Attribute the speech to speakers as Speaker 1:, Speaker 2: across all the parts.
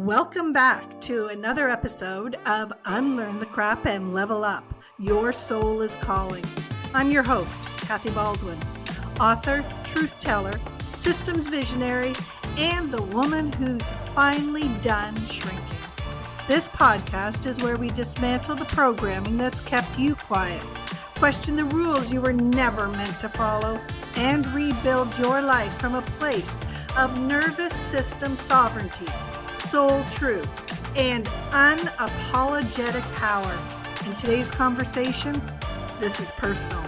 Speaker 1: Welcome back to another episode of Unlearn the Crap and Level Up. Your soul is calling. I'm your host, Kathy Baldwin, author, truth teller, systems visionary, and the woman who's finally done shrinking. This podcast is where we dismantle the programming that's kept you quiet, question the rules you were never meant to follow, and rebuild your life from a place of nervous system sovereignty, soul truth, and unapologetic power. In today's conversation, this is personal.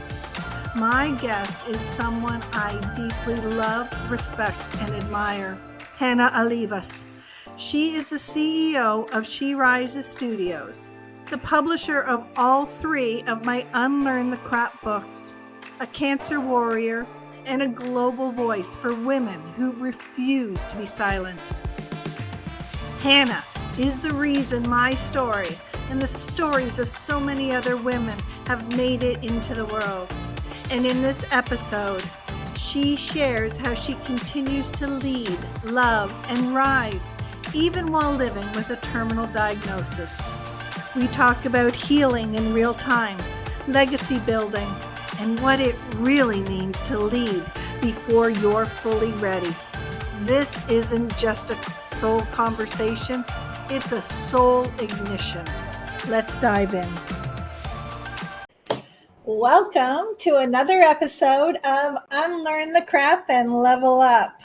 Speaker 1: My guest is someone I deeply love, respect, and admire, Hanna Olivas. She is the CEO of She Rises Studios, the publisher of all three of my Unlearn the Crap books, a cancer warrior, and a global voice for women who refuse to be silenced. Hanna is the reason my story and the stories of so many other women have made it into the world. And in this episode, she shares how she continues to lead, love, and rise, even while living with a terminal diagnosis. We talk about healing in real time, legacy building, and what it really means to lead before you're fully ready. This isn't just a soul conversation, it's a soul ignition. Let's dive in. Welcome to another episode of Unlearn the Crap and Level Up.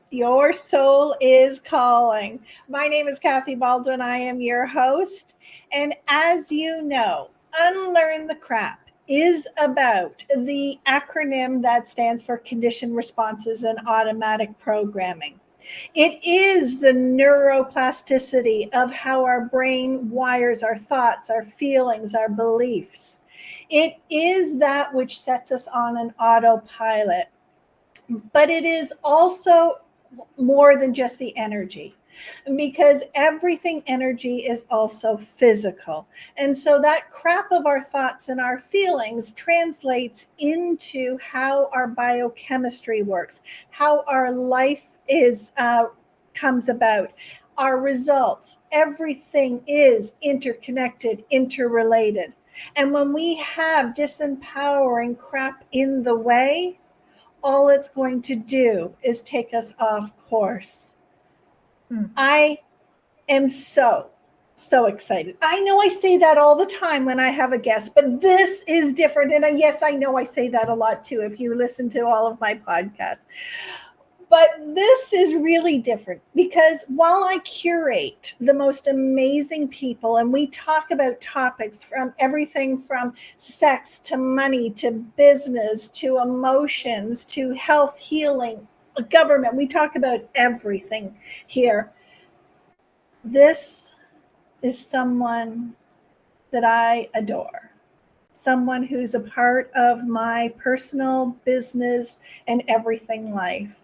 Speaker 1: Your soul is calling. My name is Kathy Baldwin. I am your host. And as you know, Unlearn the Crap is about the acronym that stands for Conditioned Responses and Automatic Programming. It is the neuroplasticity of how our brain wires our thoughts, our feelings, our beliefs. It is that which sets us on an autopilot. But it is also more than just the energy, because everything energy is also physical. And so that crap of our thoughts and our feelings translates into how our biochemistry works, how our life is comes about, our results. Everything is interconnected, interrelated. And when we have disempowering crap in the way, all it's going to do is take us off course. I am so excited. I know I say that all the time when I have a guest, but this is different. And yes, I know I say that a lot too, if you listen to all of my podcasts. But this is really different because while I curate the most amazing people and we talk about topics from everything from sex to money to business to emotions to health, healing, government, we talk about everything here. This is someone that I adore, someone who's a part of my personal business and everything life.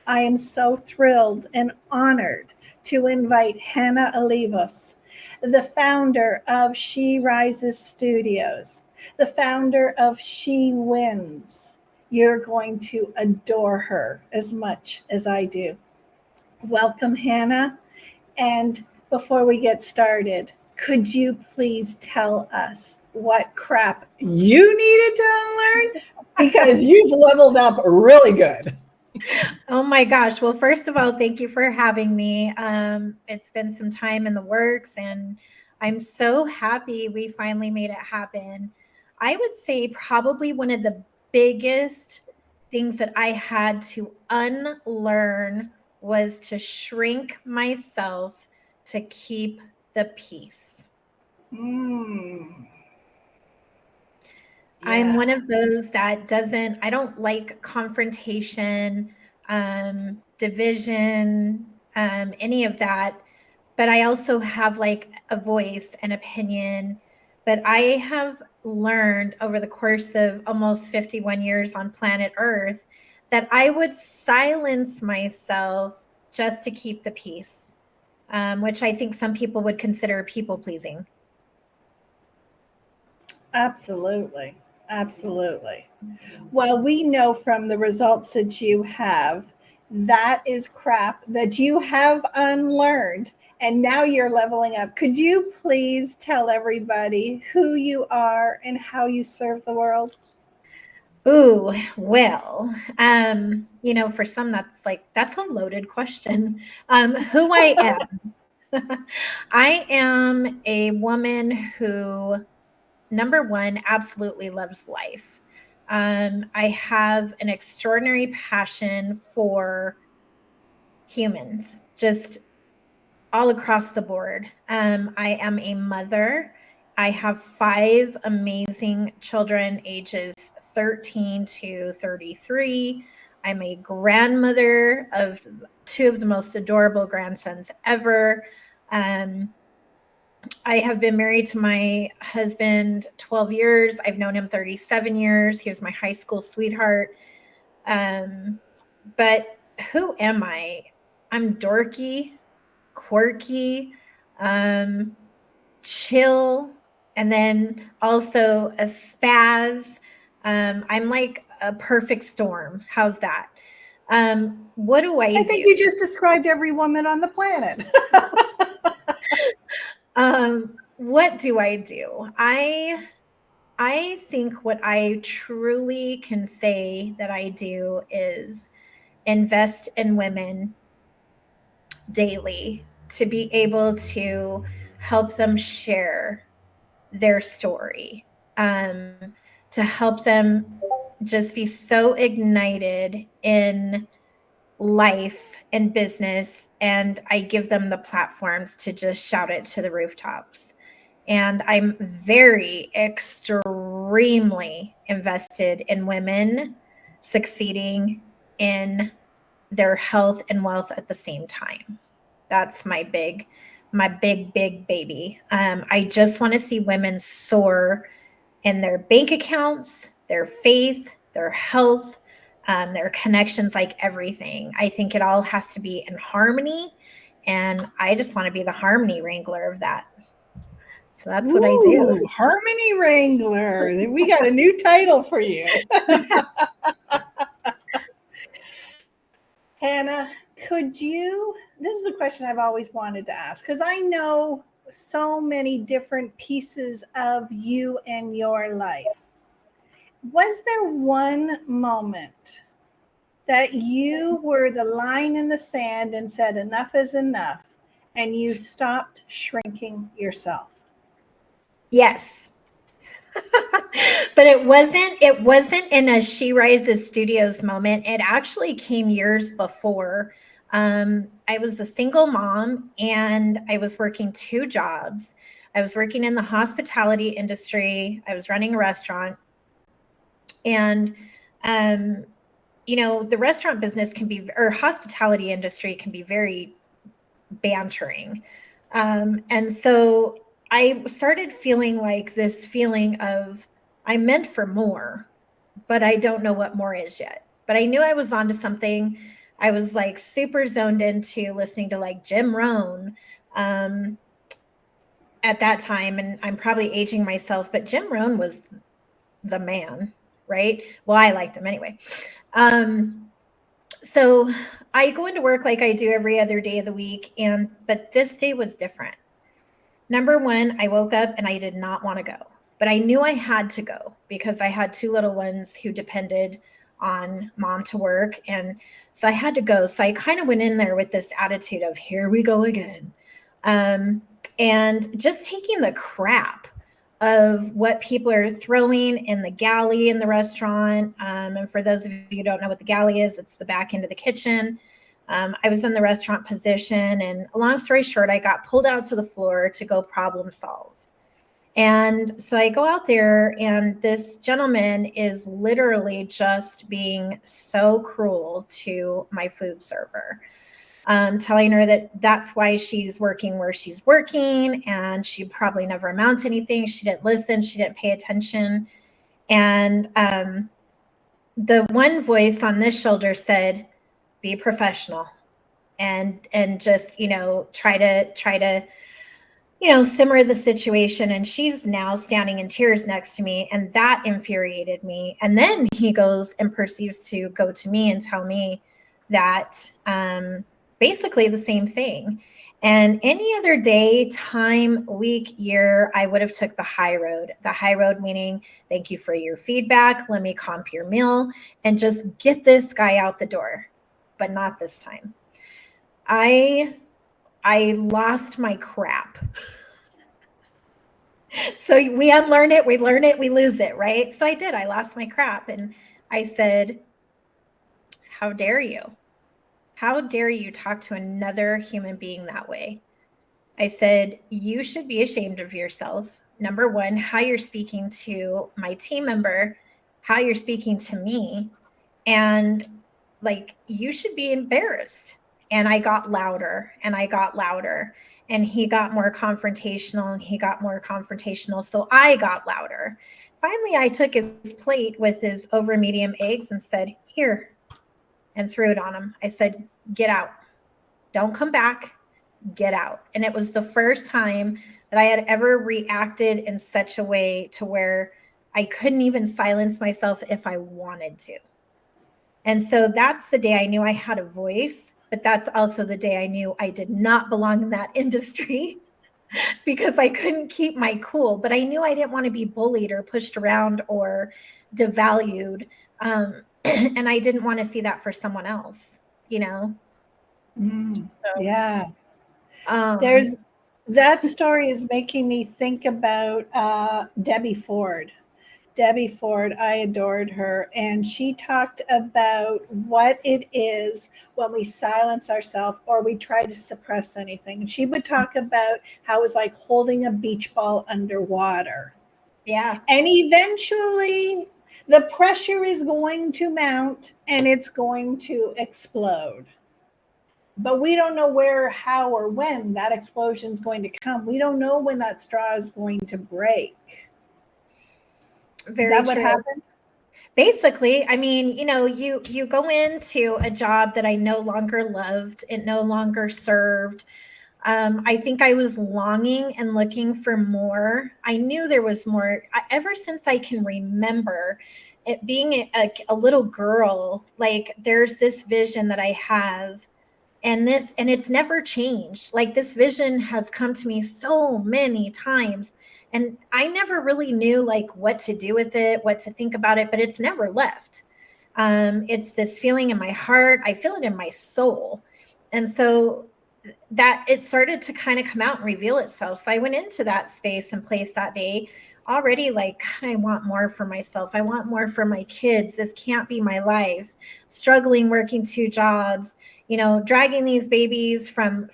Speaker 1: I am so thrilled and honored to invite Hanna Olivas, the founder of She Rises Studios, the founder of She Wins. You're going to adore her as much as I do. Welcome, Hanna. And before we get started, could you please tell us what crap you needed to unlearn? Because you've leveled up really good.
Speaker 2: Oh my gosh. Well, first of all, thank you for having me. It's been some time in the works and I'm so happy we finally made it happen. I would say probably one of the biggest things that I had to unlearn was to shrink myself to keep the peace. Yeah. I'm one of those that I don't like confrontation, division, any of that. But I also have like a voice and opinion. But I have learned over the course of almost 51 years on planet Earth that I would silence myself just to keep the peace, which I think some people would consider people pleasing.
Speaker 1: Absolutely. Absolutely. Well, we know from the results that you have, that is crap that you have unlearned. and now you're leveling up. Could you please tell everybody who you are and how you serve the world?
Speaker 2: Ooh, well, for some that's a loaded question. Who I am. I am a woman who, number one, absolutely loves life. I have an extraordinary passion for humans, just all across the board. I am a mother. I have 5 amazing children, ages 13 to 33. I'm a grandmother of 2 of the most adorable grandsons ever. I have been married to my husband 12 years. I've known him 37 years. He was my high school sweetheart. But who am I? I'm dorky, quirky, chill, and then also a spaz. I'm like a perfect storm. How's that? What do I
Speaker 1: think
Speaker 2: do?
Speaker 1: you just described every woman on the planet.
Speaker 2: What do I do? I think what I truly can say that I do is invest in women daily to be able to help them share their story, to help them just be so ignited in life and business. And I give them the platforms to just shout it to the rooftops. And I'm very extremely invested in women succeeding in their health and wealth at the same time. That's my big baby. I just want to see women soar in their bank accounts, their faith, their health, their connections, like everything. I think it all has to be in harmony. And I just want to be the harmony wrangler of that. So that's what I do.
Speaker 1: Harmony Wrangler. We got a new title for you. Hanna, this is a question I've always wanted to ask, because I know so many different pieces of you and your life. Was there one moment that you were the line in the sand and said, enough is enough, and you stopped shrinking yourself?
Speaker 2: Yes. But it wasn't in a She Rises Studios moment. It actually came years before. I was a single mom and I was working 2 jobs. I was working in the hospitality industry. I was running a restaurant. And the restaurant business or hospitality industry can be very bantering. And so I started feeling like this feeling of I'm meant for more, but I don't know what more is yet. But I knew I was onto something. I was like super zoned into listening to like Jim Rohn at that time. And I'm probably aging myself, but Jim Rohn was the man, right? Well, I liked him anyway. So I go into work like I do every other day of the week. But this day was different. Number one, I woke up and I did not want to go, but I knew I had to go because I had 2 little ones who depended on mom to work. And so I had to go. So I kind of went in there with this attitude of here we go again. And just taking the crap of what people are throwing in the galley in the restaurant. And for those of you who don't know what the galley is, it's the back end of the kitchen. I was in the restaurant position, and long story short, I got pulled out to the floor to go problem solve. And so I go out there, and this gentleman is literally just being so cruel to my food server, telling her that that's why she's working where she's working, and she probably never amount to anything. She didn't listen. She didn't pay attention. And the one voice on this shoulder said, be professional and just, try to, simmer the situation. And she's now standing in tears next to me. And that infuriated me. And then he goes and proceeds to go to me and tell me that basically the same thing. And any other day, time, week, year, I would have took the high road. The high road meaning, thank you for your feedback. Let me comp your meal and just get this guy out the door. But not this time. I lost my crap. So we unlearn it, we learn it, we lose it, right? So I did. I lost my crap. And I said, how dare you? How dare you talk to another human being that way? I said, you should be ashamed of yourself. Number one, how you're speaking to my team member, how you're speaking to me. And like, you should be embarrassed. And I got louder and I got louder. And he got more confrontational and he got more confrontational. So I got louder. Finally, I took his plate with his over medium eggs and said, here, and threw it on him. I said, get out. Don't come back. Get out. And it was the first time that I had ever reacted in such a way to where I couldn't even silence myself if I wanted to. And so that's the day I knew I had a voice, but that's also the day I knew I did not belong in that industry because I couldn't keep my cool. But I knew I didn't want to be bullied or pushed around or devalued. And I didn't want to see that for someone else, you know?
Speaker 1: Yeah. There's that story is making me think about Debbie Ford. Debbie Ford, I adored her. And she talked about what it is when we silence ourselves or we try to suppress anything. She would talk about how it was like holding a beach ball underwater.
Speaker 2: Yeah.
Speaker 1: And eventually the pressure is going to mount and it's going to explode. But we don't know where, how, or when that explosion is going to come. We don't know when that straw is going to break.
Speaker 2: Very
Speaker 1: is that
Speaker 2: true.
Speaker 1: what happened?
Speaker 2: Basically, I mean, you know, you go into a job that I no longer loved, it no longer served. I think I was longing and looking for more. I knew there was more. Ever since I can remember it being a little girl, like there's this vision that I have and it's never changed. Like this vision has come to me so many times and I never really knew like what to do with it, what to think about it, but it's never left. It's this feeling in my heart. I feel it in my soul. And so that it started to kind of come out and reveal itself. So I went into that space and place that day already like, God, I want more for myself. I want more for my kids. This can't be my life. Struggling, working 2 jobs, you know, dragging these babies from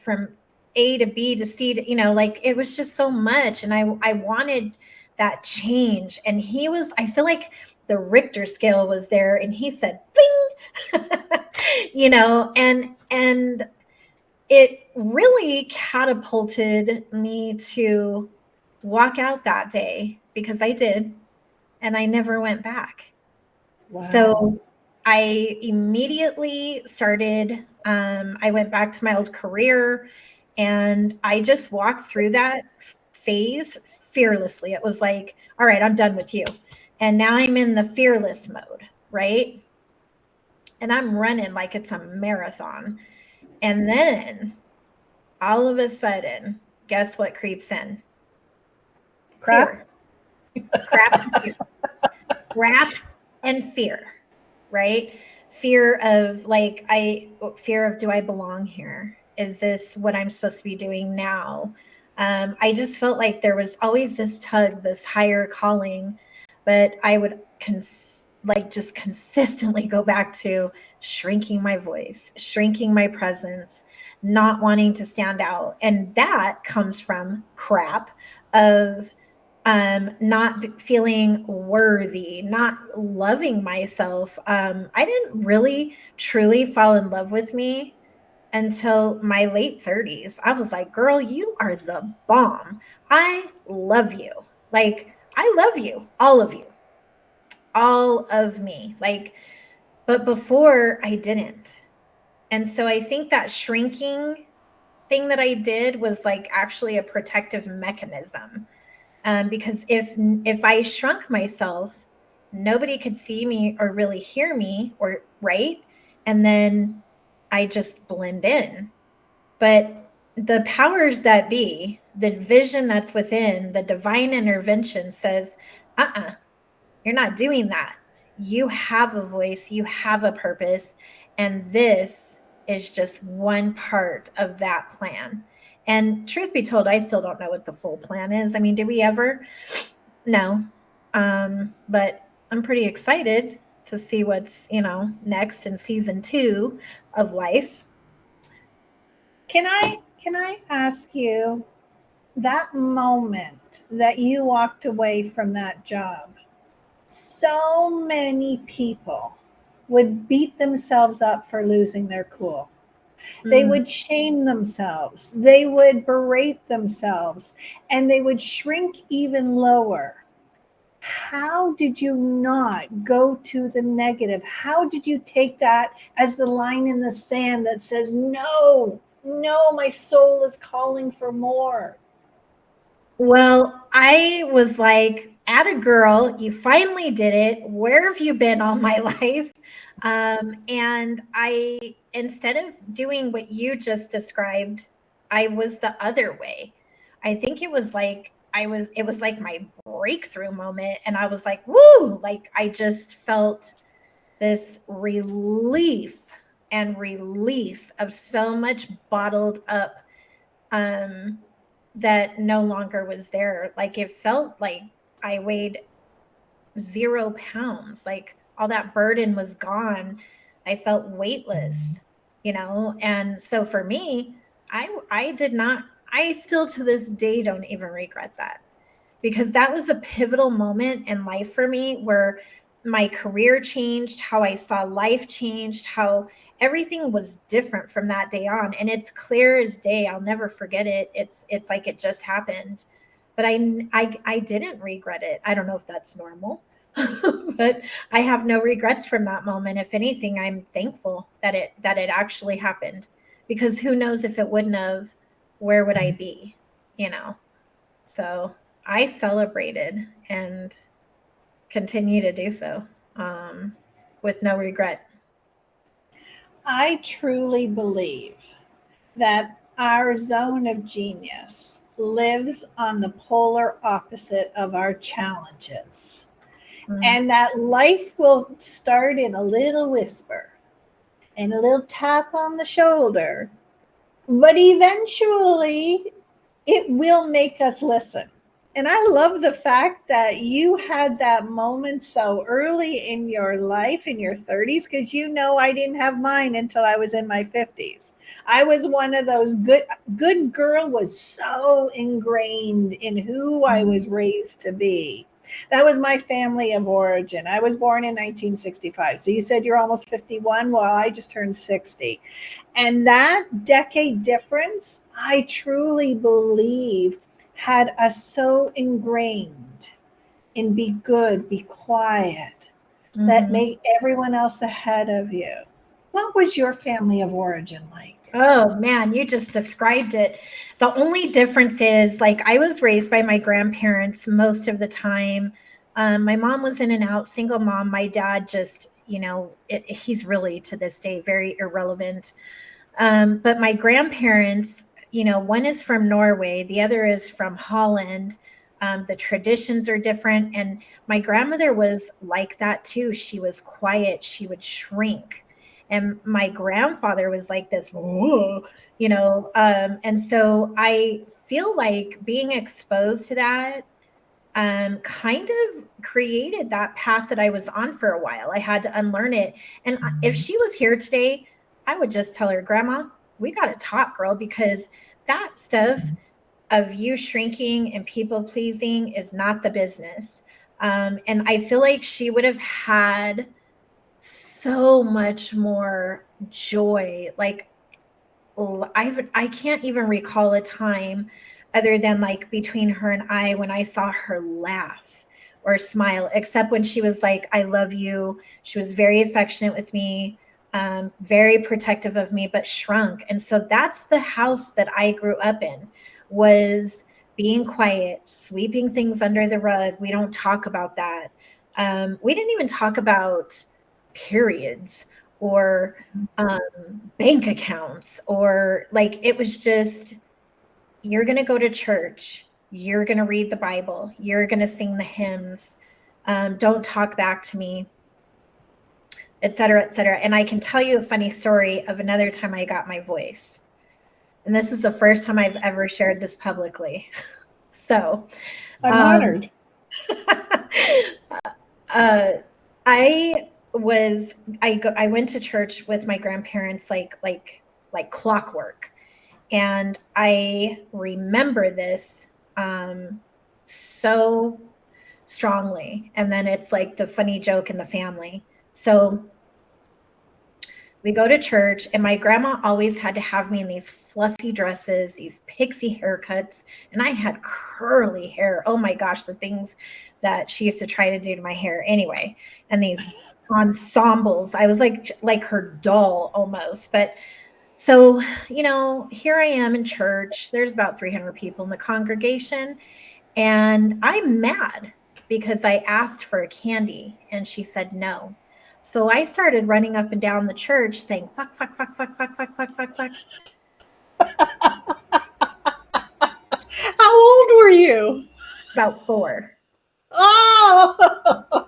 Speaker 2: A to B to C to, you know, like it was just so much. And I wanted that change. And he was, I feel like the Richter scale was there and he said, bing, you know, and it really catapulted me to walk out that day because I did, and I never went back.
Speaker 1: Wow.
Speaker 2: So I immediately started, I went back to my old career and I just walked through that phase fearlessly. It was like, all right, I'm done with you. And now I'm in the fearless mode, right? And I'm running like it's a marathon. And then all of a sudden, guess what creeps in?
Speaker 1: Crap.
Speaker 2: Crap and fear. Crap and fear, right? Fear of fear of, do I belong here? Is this what I'm supposed to be doing now? I just felt like there was always this tug, this higher calling, but I would just consistently go back to shrinking my voice, shrinking my presence, not wanting to stand out. And that comes from crap of not feeling worthy, not loving myself. I didn't really truly fall in love with me until my late 30s. I was like, girl, you are the bomb. I love you. Like, I love you, all of you, all of me. Like, but before I didn't. And so I think that shrinking thing that I did was like actually a protective mechanism. Because if I shrunk myself, nobody could see me or really hear me or right. And then I just blend in. But the powers that be, the vision that's within, the divine intervention says, you're not doing that. You have a voice, you have a purpose, and this is just one part of that plan. And truth be told, I still don't know what the full plan is. I mean, did we ever? No. But I'm pretty excited to see what's, next in season 2 of life.
Speaker 1: Can I ask you, that moment that you walked away from that job, so many people would beat themselves up for losing their cool. They
Speaker 2: Mm.
Speaker 1: would shame themselves. They would berate themselves, and they would shrink even lower. How did you not go to the negative? How did you take that as the line in the sand that says, no, no, my soul is calling for more?
Speaker 2: Well, I was like, at a girl, you finally did it. Where have you been all my life? And instead of doing what you just described, I was the other way. I think it was like, it was like my breakthrough moment. And I was like, woo, like I just felt this relief and release of so much bottled up um that no longer was there. Like it felt like I weighed 0 pounds. Like all that burden was gone. I felt weightless, And so for me, I did not, I still to this day don't even regret that, because that was a pivotal moment in life for me where my career changed, how I saw life changed, how everything was different from that day on. And it's clear as day. I'll never forget it. It's like it just happened. But I didn't regret it. I don't know if that's normal. But I have no regrets from that moment. If anything, I'm thankful that it actually happened, because who knows, if it wouldn't have, where would I be, So I celebrated and continue to do so, with no regret.
Speaker 1: I truly believe that our zone of genius lives on the polar opposite of our challenges,
Speaker 2: Mm.
Speaker 1: and that life will start in a little whisper and a little tap on the shoulder, but eventually it will make us listen. And I love the fact that you had that moment so early in your life, in your 30s, because I didn't have mine until I was in my 50s. I was one of those good girl, was so ingrained in who I
Speaker 2: Mm.
Speaker 1: was raised to be. That was my family of origin. I was born in 1965. So you said you're almost 51. Well, I just turned 60. And that decade difference, I truly believe, had us so ingrained in be good, be quiet, that
Speaker 2: Mhm.
Speaker 1: made everyone else ahead of you. What was your family of origin like?
Speaker 2: Oh man, you just described it. The only difference is, like, I was raised by my grandparents most of the time. My mom was in and out, single mom. My dad just, he's really to this day very irrelevant. But my grandparents, one is from Norway, the other is from Holland. The traditions are different. And my grandmother was like that too. She was quiet, she would shrink. And my grandfather was like this, "Whoa," and so I feel like being exposed to that kind of created that path that I was on for a while. I had to unlearn it. And if she was here today, I would just tell her, Grandma, we got to talk, girl, because that stuff of you shrinking and people pleasing is not the business. And I feel like she would have had so much more joy. Like, I can't even recall a time other than like between her and I when I saw her laugh or smile, except when she was like, I love you. She was very affectionate with me, very protective of me, but shrunk. And so that's the house that I grew up in, was being quiet, sweeping things under the rug. We don't talk about that. We didn't even talk about periods or bank accounts, or like, it was just, you're going to go to church, you're going to read the Bible, you're going to sing the hymns, don't talk back to me, et cetera, et cetera. And I can tell you a funny story of another time I got my voice. And this is the first time I've ever shared this publicly. So
Speaker 1: I'm honored.
Speaker 2: I went to church with my grandparents like clockwork. And I remember this so strongly. And then it's like the funny joke in the family. So we go to church, and my grandma always had to have me in these fluffy dresses, these pixie haircuts, and I had curly hair. Oh my gosh, the things that she used to try to do to my hair anyway. And these ensembles. I was like her doll almost. But so, here I am in church. There's about 300 people in the congregation, and I'm mad because I asked for a candy and she said no. So I started running up and down the church saying, fuck, fuck, fuck, fuck, fuck, fuck, fuck, fuck, fuck.
Speaker 1: How old were you?
Speaker 2: About 4.
Speaker 1: Oh!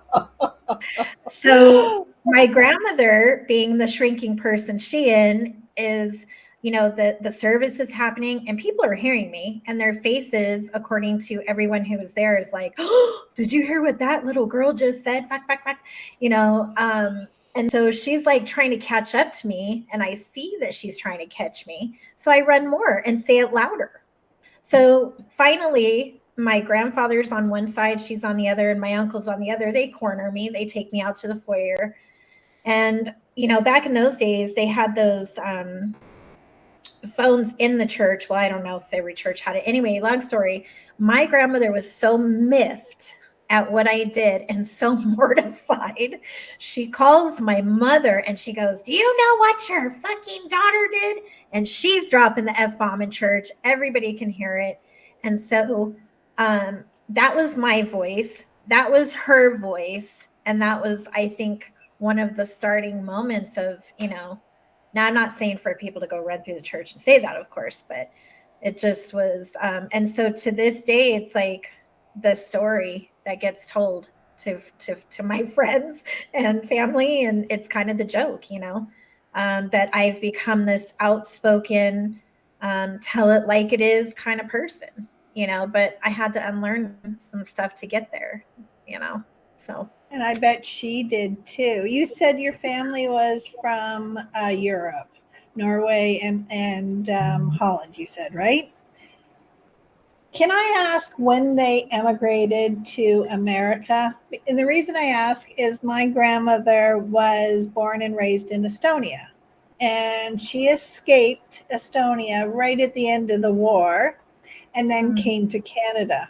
Speaker 2: So my grandmother, being the shrinking person she is, the service is happening and people are hearing me, and their faces, according to everyone who was there, is like, oh, did you hear what that little girl just said? Fuck, fuck, fuck. And so she's like trying to catch up to me, and I see that she's trying to catch me. So I run more and say it louder. So finally, my grandfather's on one side, she's on the other, and my uncle's on the other. They corner me. They take me out to the foyer. And, back in those days, they had those phones in the church. Well, I don't know if every church had it. Anyway, long story. My grandmother was so miffed at what I did and so mortified. She calls my mother and she goes, do you know what your fucking daughter did? And she's dropping the F-bomb in church. Everybody can hear it. And so that was my voice. That was her voice. And that was, I think, one of the starting moments of, now I'm not saying for people to go run through the church and say that, of course, but it just was. And so to this day, it's like the story that gets told to my friends and family. And it's kind of the joke, that I've become this outspoken, tell it like it is kind of person, but I had to unlearn some stuff to get there, so.
Speaker 1: And I bet she did too. You said your family was from Europe, Norway, and Holland, you said, right? Can I ask when they emigrated to America? And the reason I ask is my grandmother was born and raised in Estonia, and she escaped Estonia right at the end of the war and then came to Canada.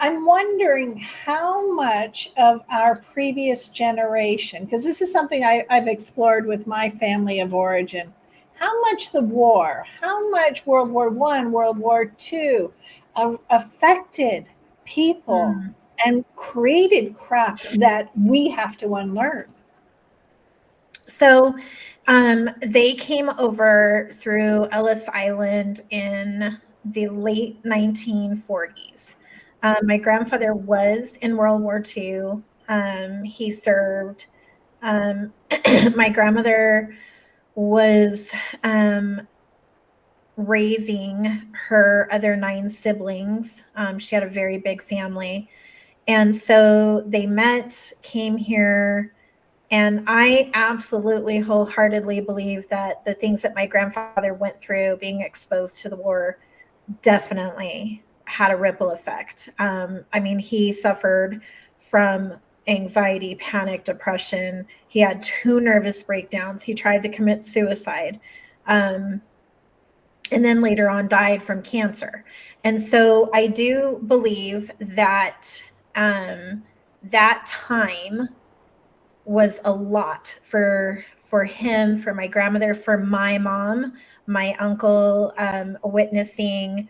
Speaker 1: I'm wondering how much of our previous generation, because this is something I've explored with my family of origin, how much the war, how much World War I, World War II affected people and created crap that we have to unlearn.
Speaker 2: So they came over through Ellis Island in the late 1940s. My grandfather was in World War II. He served. My grandmother was raising her other 9 siblings. She had a very big family. And so they met, came here, and I absolutely wholeheartedly believe that the things that my grandfather went through, being exposed to the war, definitely had a ripple effect. He suffered from anxiety, panic, depression. He had 2 nervous breakdowns. He tried to commit suicide. And then later on died from cancer. And so I do believe that that time was a lot for him, for my grandmother, for my mom, my uncle, witnessing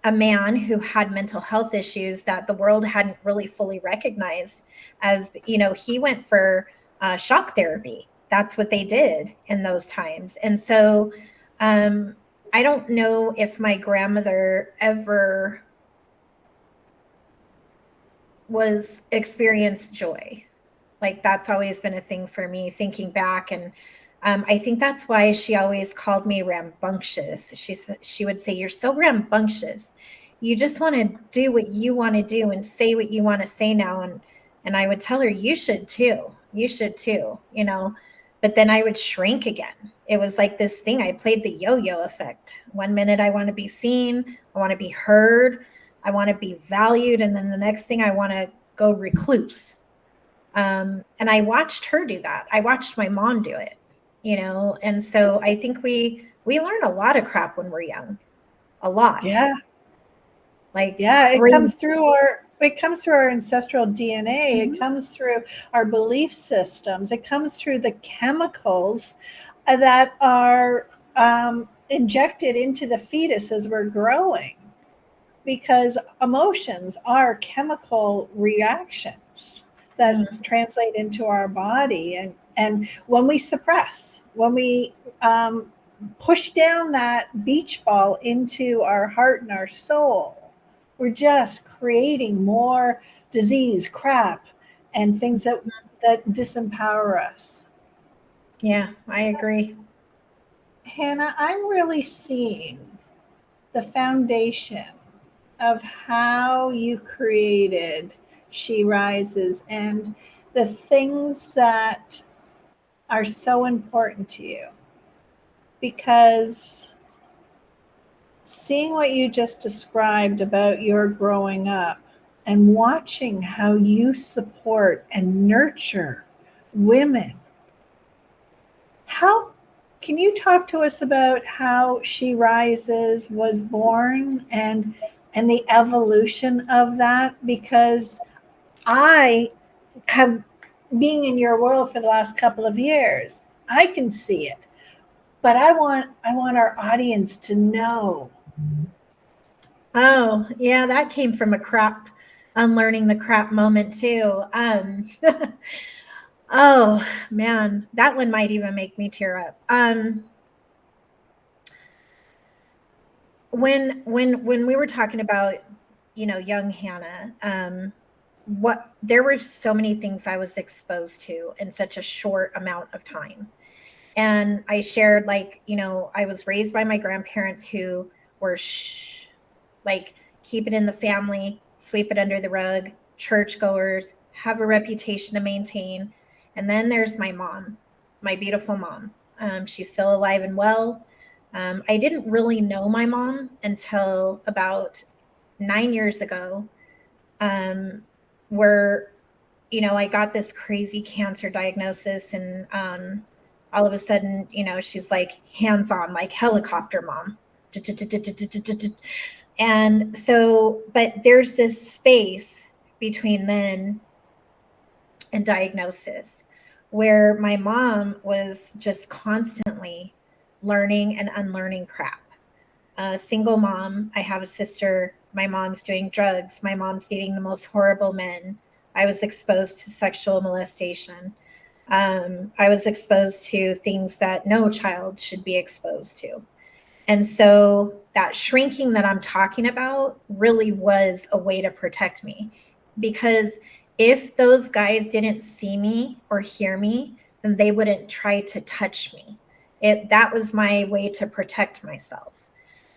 Speaker 2: a man who had mental health issues that the world hadn't really fully recognized. As he went for shock therapy, that's what they did in those times. And so I don't know if my grandmother ever was experienced joy. Like that's always been a thing for me thinking back. And I think that's why she always called me rambunctious. She would say, "You're so rambunctious. You just want to do what you want to do and say what you want to say now." And I would tell her, "You should too. You should too." You know, but then I would shrink again. It was like this thing. I played the yo-yo effect. One minute I want to be seen, I want to be heard, I want to be valued, and then the next thing I want to go recluse. And I watched her do that. I watched my mom do it, you know, and so I think we learn a lot of crap when we're young, a lot.
Speaker 1: Yeah.
Speaker 2: Like
Speaker 1: Yeah, it
Speaker 2: great.
Speaker 1: comes through our ancestral DNA. It comes through our belief systems. It comes through the chemicals that are injected into the fetus as we're growing, because emotions are chemical reactions that translate into our body. And when we suppress, when we push down that beach ball into our heart and our soul, we're just creating more disease, crap, and things that disempower us.
Speaker 2: Yeah, I agree.
Speaker 1: Hannah, I'm really seeing the foundation of how you created She Rises and the things that are so important to you. Because seeing what you just described about your growing up and watching how you support and nurture women, how can you talk to us about how She Rises was born and the evolution of that? Because I have, being in your world for the last couple of years, I can see it, but I want our audience to know.
Speaker 2: Oh, yeah, that came from a crap unlearning the crap moment too. Oh man, that one might even make me tear up. When we were talking about, you know, young Hannah, what there were so many things I was exposed to in such a short amount of time. And I shared, like, you know, I was raised by my grandparents who were like, keep it in the family, sweep it under the rug, churchgoers, have a reputation to maintain. And then there's my mom, my beautiful mom. She's still alive and well. I didn't really know my mom until about 9 years ago, where, you know, I got this crazy cancer diagnosis, and all of a sudden, you know, she's like hands on, like helicopter mom. And so, but there's this space between then and diagnosis where my mom was just constantly learning and unlearning crap. Single mom, I have a sister, my mom's doing drugs, my mom's dating the most horrible men. I was exposed to sexual molestation. I was exposed to things that no child should be exposed to. And so that shrinking that I'm talking about really was a way to protect me, because if those guys didn't see me or hear me, then they wouldn't try to touch me. That was my way to protect myself.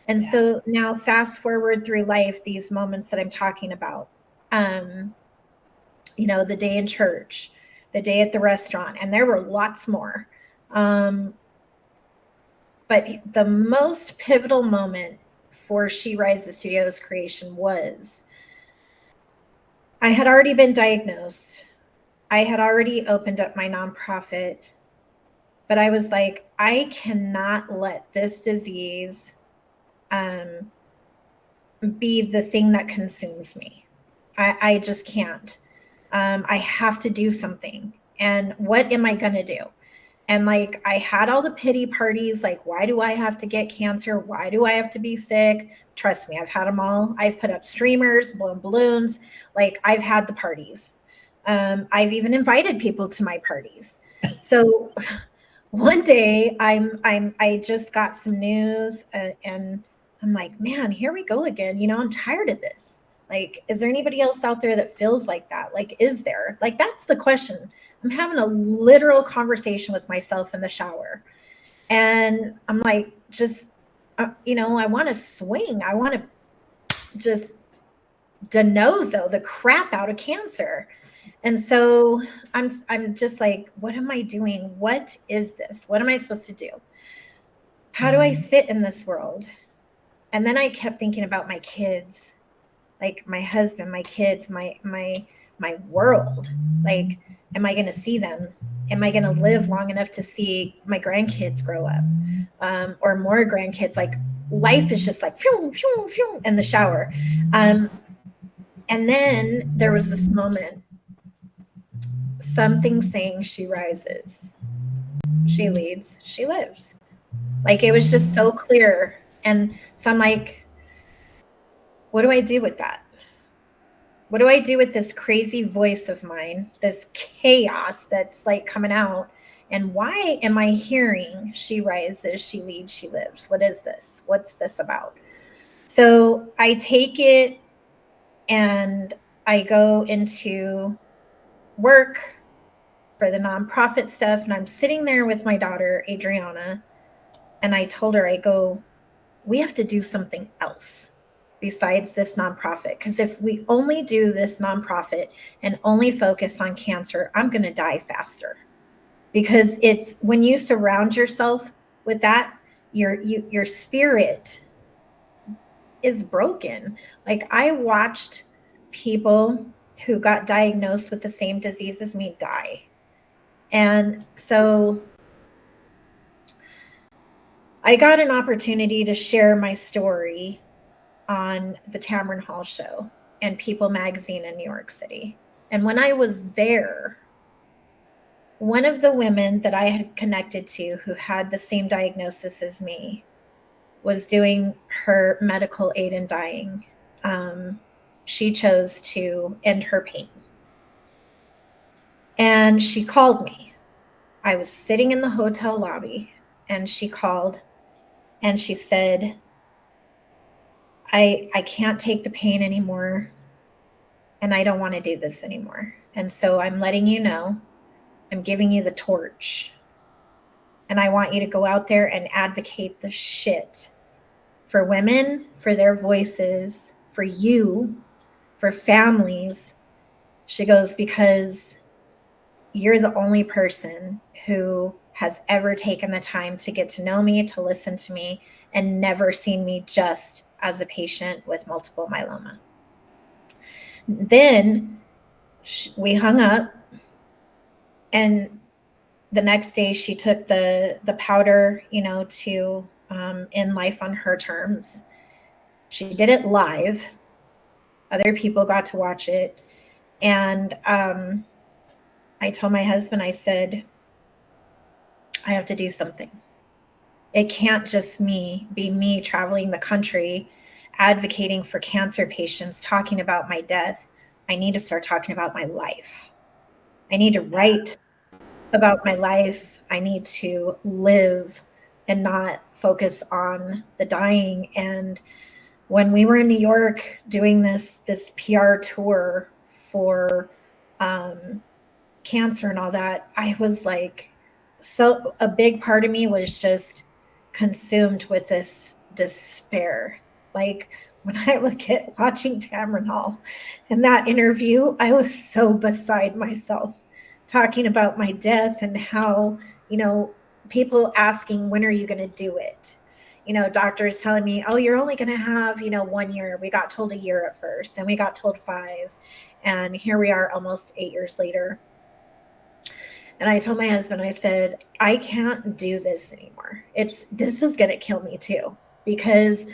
Speaker 2: And
Speaker 1: Yeah.
Speaker 2: so now fast forward through life, these moments that I'm talking about, you know, the day in church, the day at the restaurant, and there were lots more. But the most pivotal moment for She Rises Studios creation was I had already been diagnosed. I had already opened up my nonprofit, but I was like, I cannot let this disease be the thing that consumes me. I just can't. I have to do something. And what am I going to do? And like, I had all the pity parties. Like, why do I have to get cancer? Why do I have to be sick? Trust me, I've had them all. I've put up streamers, blown balloons. Like, I've had the parties. I've even invited people to my parties. So one day I just got some news, and I'm like, man, here we go again. I'm tired of this. Like, is there anybody else out there that feels like that? Like, is there? Like, that's the question. I'm having a literal conversation with myself in the shower. And I'm like, just, I want to swing. I want to just denozo the crap out of cancer. And so I'm just like, what am I doing? What is this? What am I supposed to do? How do I fit in this world? And then I kept thinking about my kids, like my husband, my kids, my world. Like, am I going to see them? Am I going to live long enough to see my grandkids grow up, or more grandkids? Like, life is just like phew, phew, phew, in the shower. And then there was this moment, something saying she rises, she leads, she lives. Like, it was just so clear. And so I'm like, what do I do with that? What do I do with this crazy voice of mine, this chaos that's like coming out? And why am I hearing she rises, she leads, she lives? What is this? What's this about? So I take it and I go into work for the nonprofit stuff. And I'm sitting there with my daughter, Adriana. And I told her, I go, we have to do something else besides this nonprofit. Because if we only do this nonprofit and only focus on cancer, I'm going to die faster. Because it's when you surround yourself with that, your spirit is broken. Like, I watched people who got diagnosed with the same disease as me die. And so I got an opportunity to share my story on the Tamron Hall show and People magazine in New York City. And when I was there, one of the women that I had connected to who had the same diagnosis as me was doing her medical aid in dying. She chose to end her pain. And she called me. I was sitting in the hotel lobby, and she called and she said, I can't take the pain anymore, and I don't want to do this anymore. And so I'm letting you know, I'm giving you the torch. And I want you to go out there and advocate the shit for women, for their voices, for you, for families. She goes, because you're the only person who has ever taken the time to get to know me, to listen to me, and never seen me just as a patient with multiple myeloma. Then we hung up, and the next day she took the powder, to end life on her terms. She did it live. Other people got to watch it. And I told my husband, I said, I have to do something. It can't just be me traveling the country, advocating for cancer patients, talking about my death. I need to start talking about my life. I need to write about my life. I need to live and not focus on the dying. And when we were in New York doing this PR tour for cancer and all that, I was like, so a big part of me was just consumed with this despair. Like, when I look at watching Tamron Hall and that interview, I was so beside myself, talking about my death and how, people asking, when are you going to do it? Doctors telling me, oh, you're only going to have, 1 year. We got told a year at first, then we got told 5. And here we are almost 8 years later. And I told my husband, I said, I can't do this anymore. This is going to kill me too. Because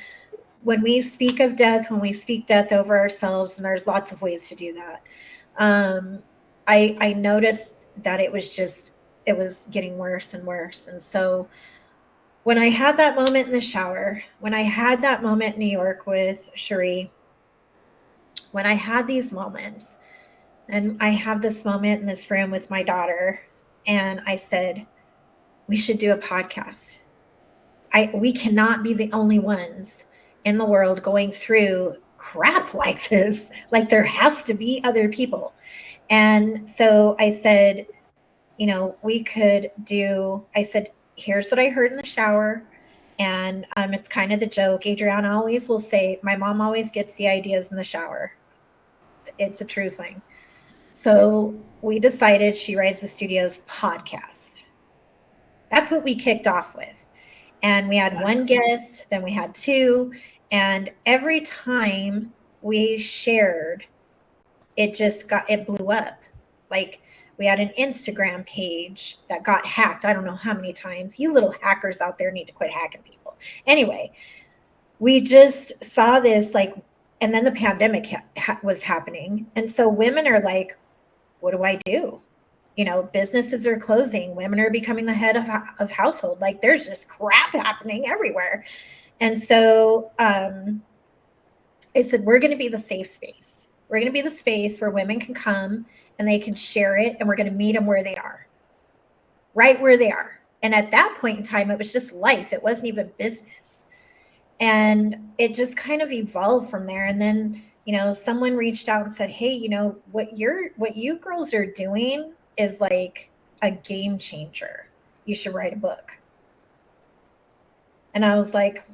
Speaker 2: when we speak of death, when we speak death over ourselves, and there's lots of ways to do that, I noticed that it was getting worse and worse. And so when I had that moment in the shower, when I had that moment in New York with Cherie, when I had these moments, and I have this moment in this room with my daughter, and I said, we should do a podcast. We cannot be the only ones in the world going through crap like this. Like, there has to be other people. And so I said, we could do, I said, here's what I heard in the shower. And it's kind of the joke. Adriana always will say, my mom always gets the ideas in the shower. It's a true thing. So we decided She Rises Studios podcast. That's what we kicked off with. And we had one guest, then we had two. And every time we shared, it blew up. Like, we had an Instagram page that got hacked. I don't know how many times. You little hackers out there need to quit hacking people. Anyway, we just saw this, like, and then the pandemic was happening. And so women are like, what do I do? Businesses are closing. Women are becoming the head of household. Like, there's just crap happening everywhere. And so I said, we're going to be the safe space. We're going to be the space where women can come and they can share it. And we're going to meet them where they are, right where they are. And at that point in time, it was just life. It wasn't even business. And it just kind of evolved from there. And then, someone reached out and said, hey, what you girls are doing is like a game changer. You should write a book. And I was like,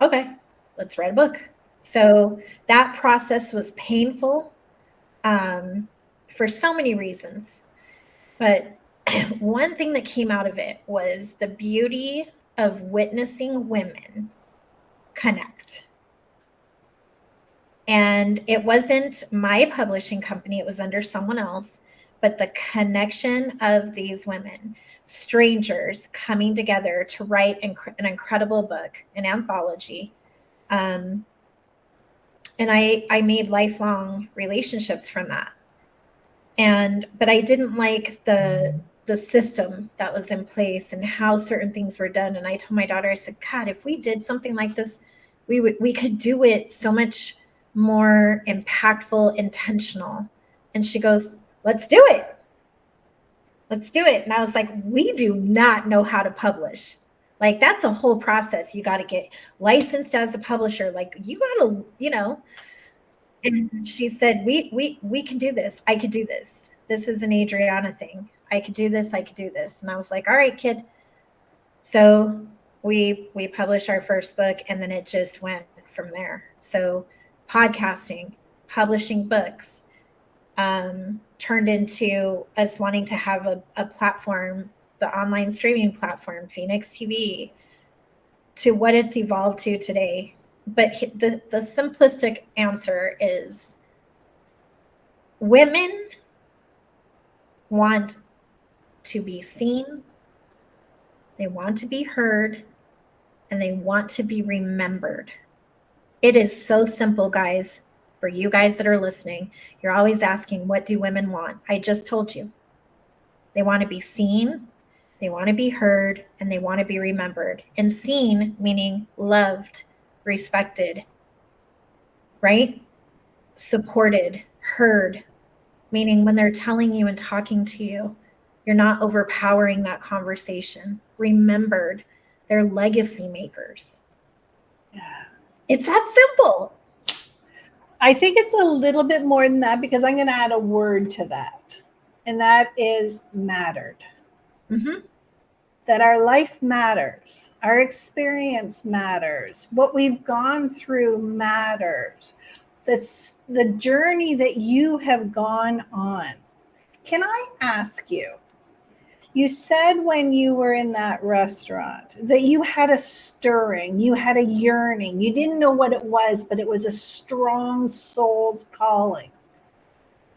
Speaker 2: okay, let's write a book. So that process was painful for so many reasons. But one thing that came out of it was the beauty of witnessing women connect. And it wasn't my publishing company, it was under someone else, but the connection of these women, strangers coming together to write an incredible book, an anthology. And I made lifelong relationships from that. But I didn't like the system that was in place and how certain things were done. And I told my daughter, I said, God, if we did something like this, we could do it so much more impactful, intentional. And she goes, let's do it. Let's do it. And I was like, we do not know how to publish. Like, that's a whole process. You got to get licensed as a publisher. Like, you got to, And she said, we can do this. I could do this. This is an Adriana thing. I could do this. I could do this. And I was like, all right, kid. So we published our first book, and then it just went from there. So podcasting, publishing books, turned into us wanting to have a platform, the online streaming platform, Phoenix TV, to what it's evolved to today. But the simplistic answer is women want to be seen, they want to be heard, and they want to be remembered. It is so simple, guys. For you guys that are listening, you're always asking, what do women want? I just told you. They want to be seen, they want to be heard, and they want to be remembered. And seen meaning loved, respected, right? Supported, heard, meaning when they're telling you and talking to you, you're not overpowering that conversation. Remembered, they're legacy makers.
Speaker 1: Yeah.
Speaker 2: It's that simple.
Speaker 1: I think it's a little bit more than that, because I'm going to add a word to that. And that is mattered.
Speaker 2: Mm-hmm.
Speaker 1: That our life matters. Our experience matters. What we've gone through matters. The journey that you have gone on. Can I ask you, you said when you were in that restaurant that you had a stirring, you had a yearning. You didn't know what it was, but it was a strong soul's calling.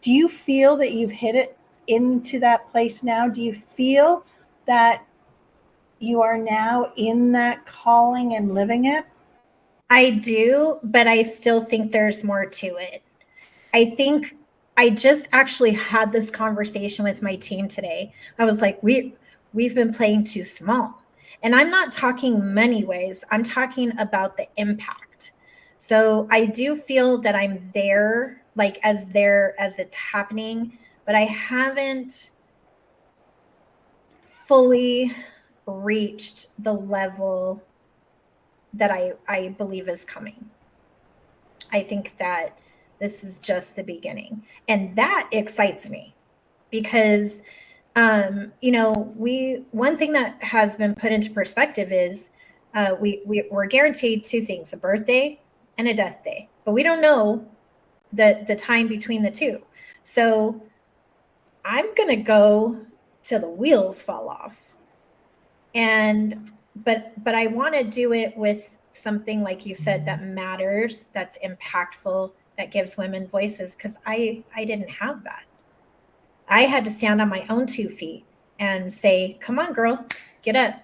Speaker 1: Do you feel that you've hit it into that place now? Do you feel that you are now in that calling and living it?
Speaker 2: I do, but I still think there's more to it. I think I just actually had this conversation with my team today. I was like, we've been playing too small. And I'm not talking money ways. I'm talking about the impact. So I do feel that I'm there, like as it's happening, but I haven't fully reached the level that I believe is coming. I think that this is just the beginning. And that excites me because one thing that has been put into perspective is we're guaranteed two things: a birthday and a death day, but we don't know the time between the two. So I'm gonna go till the wheels fall off. And but I want to do it with something, like you said, that matters, that's impactful, that gives women voices, because I didn't have that. I had to stand on my own 2 feet and say, come on, girl, get up.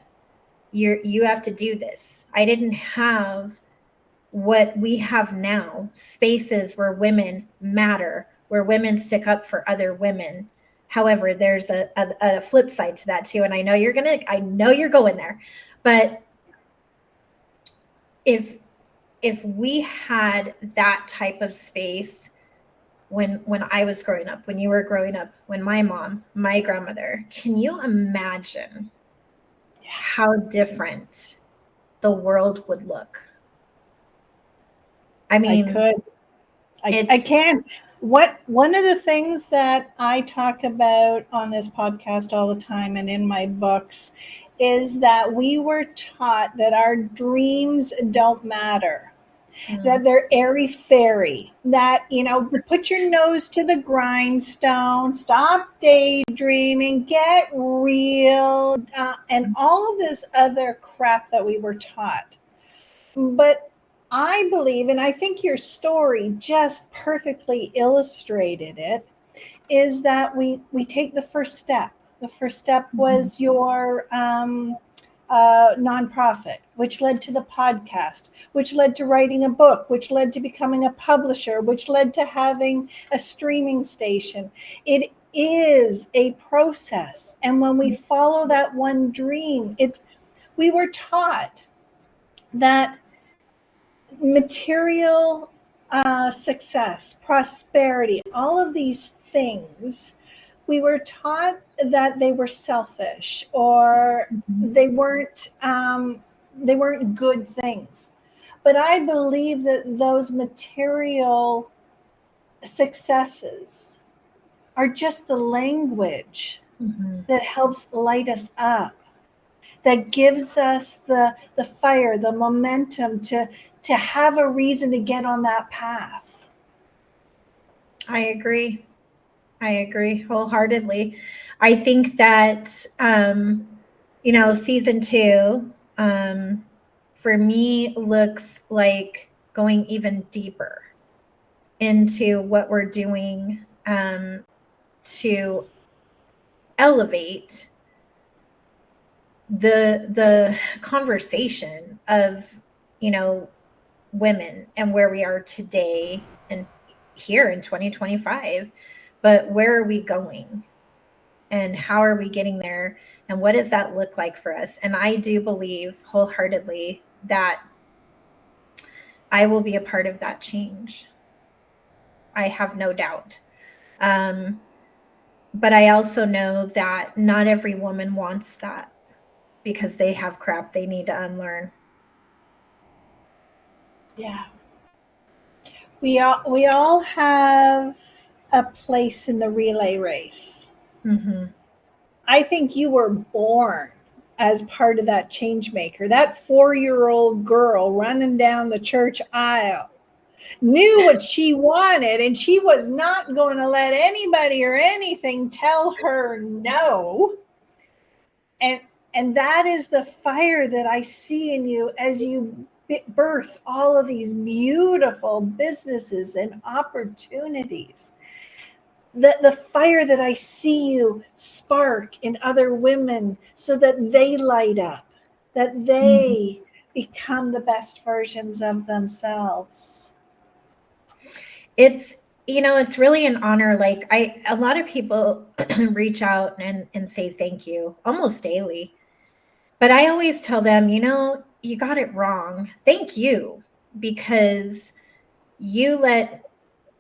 Speaker 2: You have to do this. I didn't have what we have now, spaces where women matter, where women stick up for other women. However, there's a flip side to that too. And I know you're going there, but if we had that type of space when I was growing up, when you were growing up, when my mom, my grandmother, can you imagine how different the world would look? I mean,
Speaker 1: I could. I can. One of the things that I talk about on this podcast all the time and in my books is that we were taught that our dreams don't matter, that they're airy fairy, that, put your nose to the grindstone, stop daydreaming, get real, and all of this other crap that we were taught. But I believe, and I think your story just perfectly illustrated it, is that we take the first step. The first step was your nonprofit, which led to the podcast, which led to writing a book, which led to becoming a publisher, which led to having a streaming station. It is a process. And when we follow that one dream, we were taught that material success, prosperity, all of these things, we were taught that they were selfish, or they weren't good things. But I believe that those material successes are just the language that helps light us up, that gives us the fire, the momentum to have a reason to get on that path.
Speaker 2: I agree wholeheartedly. I think that season 2 for me looks like going even deeper into what we're doing to elevate the conversation of women and where we are today and here in 2025, but where are we going and how are we getting there, and what does that look like for us? And I do believe wholeheartedly that I will be a part of that change. I have no doubt. But I also know that not every woman wants that, because they have crap they need to unlearn.
Speaker 1: Yeah. We all have a place in the relay race. I think you were born as part of that change maker. That 4-year-old girl running down the church aisle knew what she wanted, and she was not going to let anybody or anything tell her no. And that is the fire that I see in you as you birth all of these beautiful businesses and opportunities. The fire that I see you spark in other women so that they light up, that they become the best versions of themselves.
Speaker 2: It's it's really an honor. Like, a lot of people reach out and say thank you almost daily. But I always tell them, you got it wrong. Thank you, because you let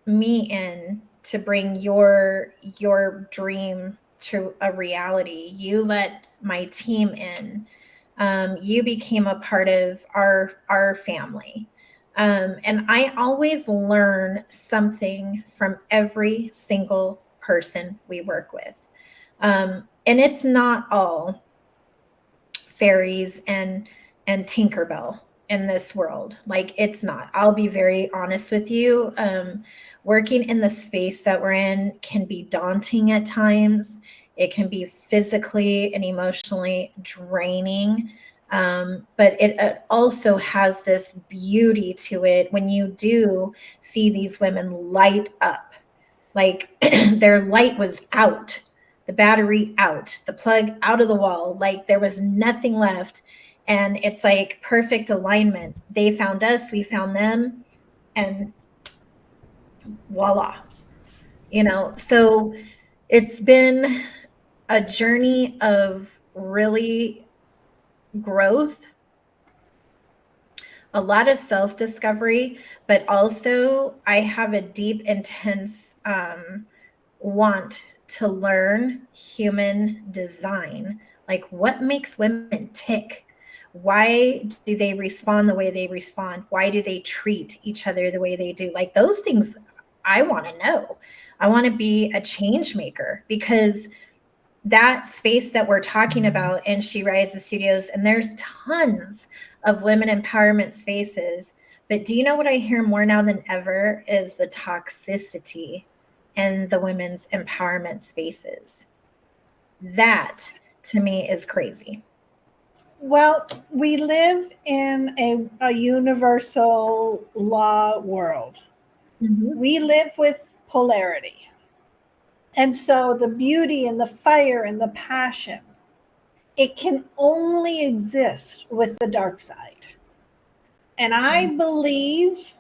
Speaker 2: me in to bring your dream to a reality. You let my team in, you became a part of our family. And I always learn something from every single person we work with. And it's not all fairies and Tinkerbell in this world. Like, it's not. I'll be very honest with you. Working in the space that we're in can be daunting at times. It can be physically and emotionally draining. But it also has this beauty to it when you do see these women light up. Like their light was out, the battery out, the plug out of the wall, like there was nothing left. And it's like perfect alignment. They found us, we found them, and voila. So it's been a journey of really growth, a lot of self-discovery, but also I have a deep, intense want to learn human design. Like, what makes women tick? Why do they respond the way they respond? Why do they treat each other the way they do? Like, those things I want to know. I want to be a change maker, because that space that we're talking about in She Rises Studios, and there's tons of women empowerment spaces. But do you know what I hear more now than ever is the toxicity in the women's empowerment spaces. That to me is crazy.
Speaker 1: Well, we live in a universal law world.
Speaker 2: Mm-hmm.
Speaker 1: We live with polarity. And so the beauty and the fire and the passion, it can only exist with the dark side. And I believe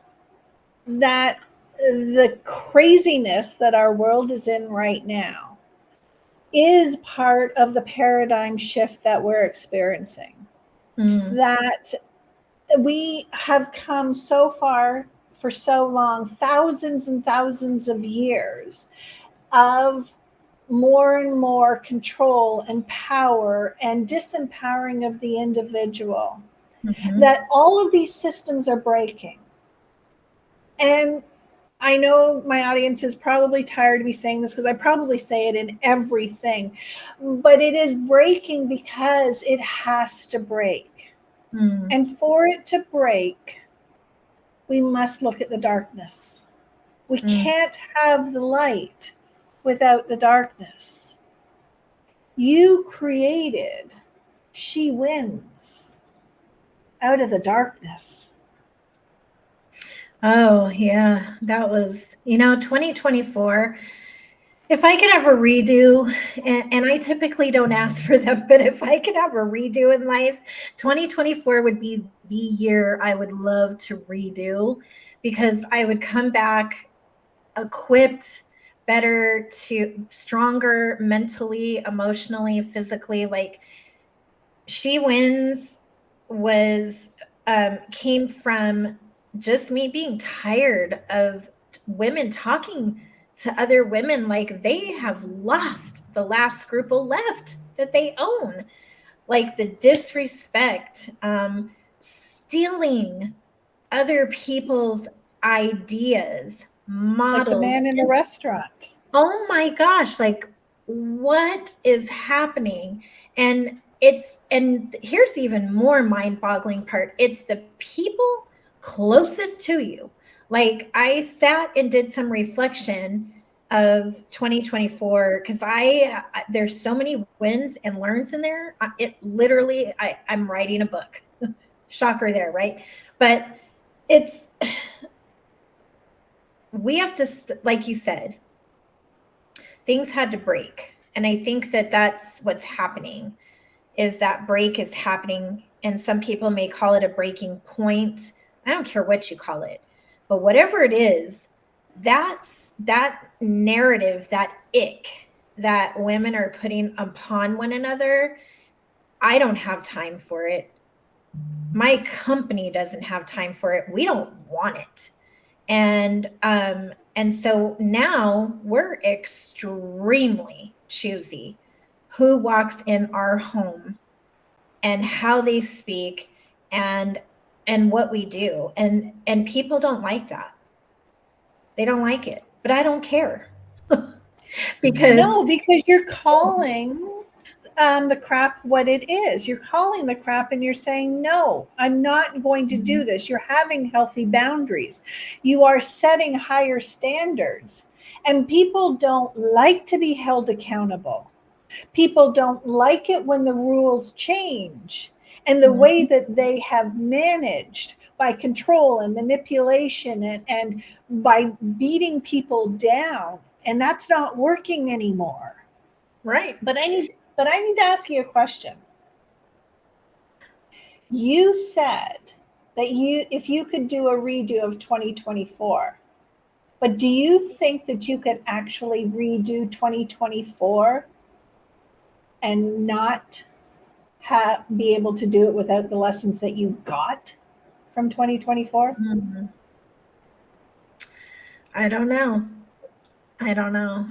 Speaker 1: that the craziness that our world is in right now is part of the paradigm shift that we're experiencing. That we have come so far for so long, thousands and thousands of years of more and more control and power and disempowering of the individual, that all of these systems are breaking. And I know my audience is probably tired of me saying this, because I probably say it in everything, but it is breaking because it has to break. And for it to break, we must look at the darkness. We can't have the light without the darkness. You created She Wins out of the darkness.
Speaker 2: Oh, yeah. That was, 2024. If I could have a redo, and I typically don't ask for them, but if I could have a redo in life, 2024 would be the year I would love to redo, because I would come back equipped, better, to stronger mentally, emotionally, physically. Like, She Wins was came from just me being tired of women talking to other women like they have lost the last scruple left that they own. Like the disrespect, stealing other people's ideas, models.
Speaker 1: Like the man in the restaurant.
Speaker 2: Oh my gosh, like, what is happening? And here's the even more mind-boggling part. It's the people closest to you. Like, I sat and did some reflection of 2024, because there's so many wins and learns in there. It literally, I'm writing a book. Shocker there, right? But we have to, like you said, things had to break. And I think that that's what's happening, is that break is happening. And some people may call it a breaking point. I don't care what you call it, but whatever it is, that's that narrative, that ick that women are putting upon one another. I don't have time for it. My company doesn't have time for it. We don't want it. And so now we're extremely choosy who walks in our home and how they speak and what we do. And people don't like that. They don't like it, but I don't care. Because
Speaker 1: No, because you're calling the crap what it is. You're calling the crap and you're saying, no, I'm not going to do this. You're having healthy boundaries. You are setting higher standards. And people don't like to be held accountable. People don't like it when the rules change. And the way that they have managed by control and manipulation and by beating people down, and that's not working anymore.
Speaker 2: right.
Speaker 1: But I need to ask you a question. You said that if you could do a redo of 2024, but do you think that you could actually redo 2024 and not be able to do it without the lessons that you got from 2024?
Speaker 2: I don't know.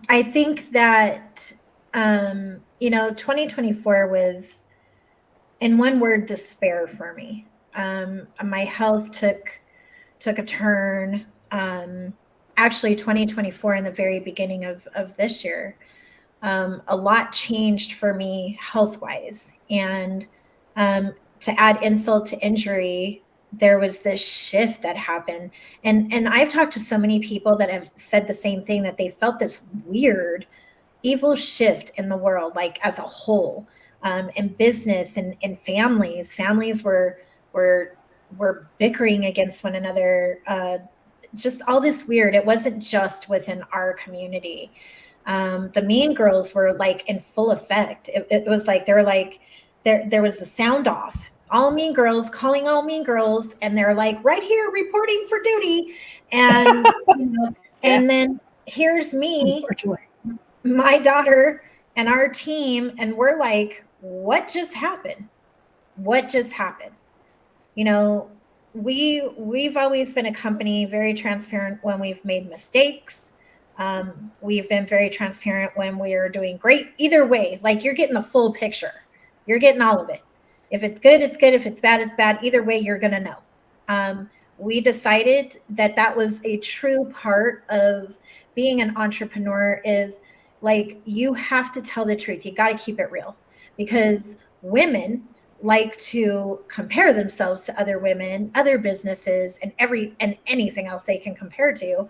Speaker 2: I think that 2024 was, in one word, despair for me. My health took a turn. Actually, 2024, in the very beginning of this year, a lot changed for me health-wise. And to add insult to injury, there was this shift that happened. And I've talked to so many people that have said the same thing, that they felt this weird, evil shift in the world, like as a whole, in business and in families. Families were bickering against one another. Just all this weird. It wasn't just within our community. The Mean Girls were like in full effect. It was like they were like there was a sound off. All mean girls calling all mean girls, and they're like right here reporting for duty, and and then here's me,
Speaker 1: Unfortunately.
Speaker 2: my daughter, and our team, and we're like, what just happened? What just happened? We've always been a company very transparent when we've made mistakes. We've been very transparent when we are doing great. Either way, like, you're getting the full picture. You're getting all of it. If it's good, it's good. If it's bad, it's bad. Either way, you're going to know. We decided that was a true part of being an entrepreneur, is like, you have to tell the truth. You got to keep it real, because women like to compare themselves to other women, other businesses, and anything else they can compare to.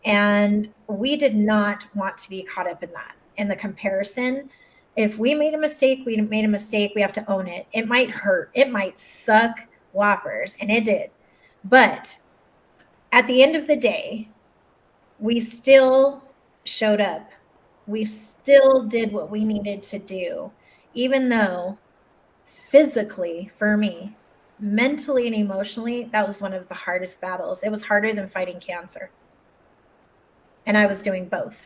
Speaker 2: And we did not want to be caught up in that, in the comparison. If we made a mistake, we made a mistake. We have to own it. It might hurt. It might suck whoppers. And it did. But at the end of the day, we still showed up. We still did what we needed to do, even though physically, for me, mentally and emotionally, that was one of the hardest battles. It was harder than fighting cancer. And I was doing both.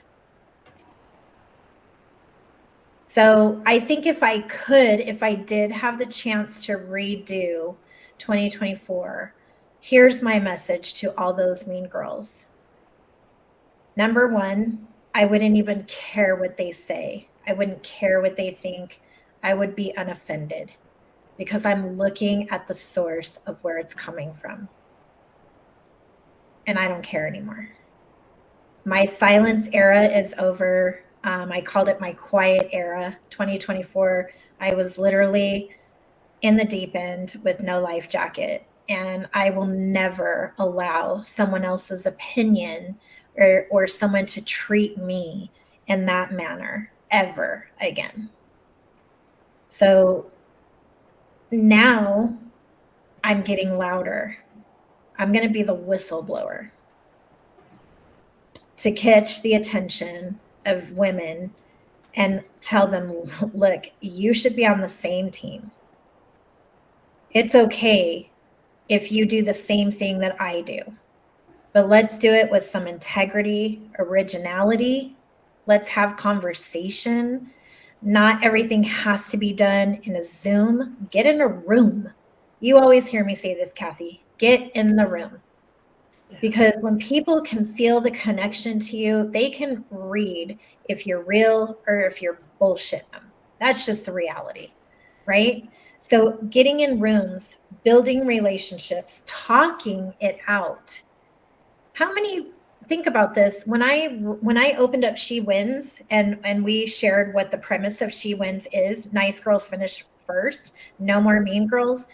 Speaker 2: So I think if I did have the chance to redo 2024, here's my message to all those mean girls. Number one, I wouldn't even care what they say. I wouldn't care what they think. I would be unoffended, because I'm looking at the source of where it's coming from. And I don't care anymore. My silence era is over. I called it my quiet era. 2024, I was literally in the deep end with no life jacket. And I will never allow someone else's opinion or someone to treat me in that manner ever again. So now I'm getting louder. I'm going to be the whistleblower to catch the attention of women and tell them, look, you should be on the same team. It's okay if you do the same thing that I do, but let's do it with some integrity, originality. Let's have conversation. Not everything has to be done in a Zoom. Get in a room. You always hear me say this, Kathy. Get in the room. Because when people can feel the connection to you, they can read if you're real or if you're bullshitting them. That's just the reality, right? So getting in rooms, building relationships, talking it out. How many, think about this, when I opened up She Wins, and we shared what the premise of She Wins is, nice girls finish first, no more mean girls.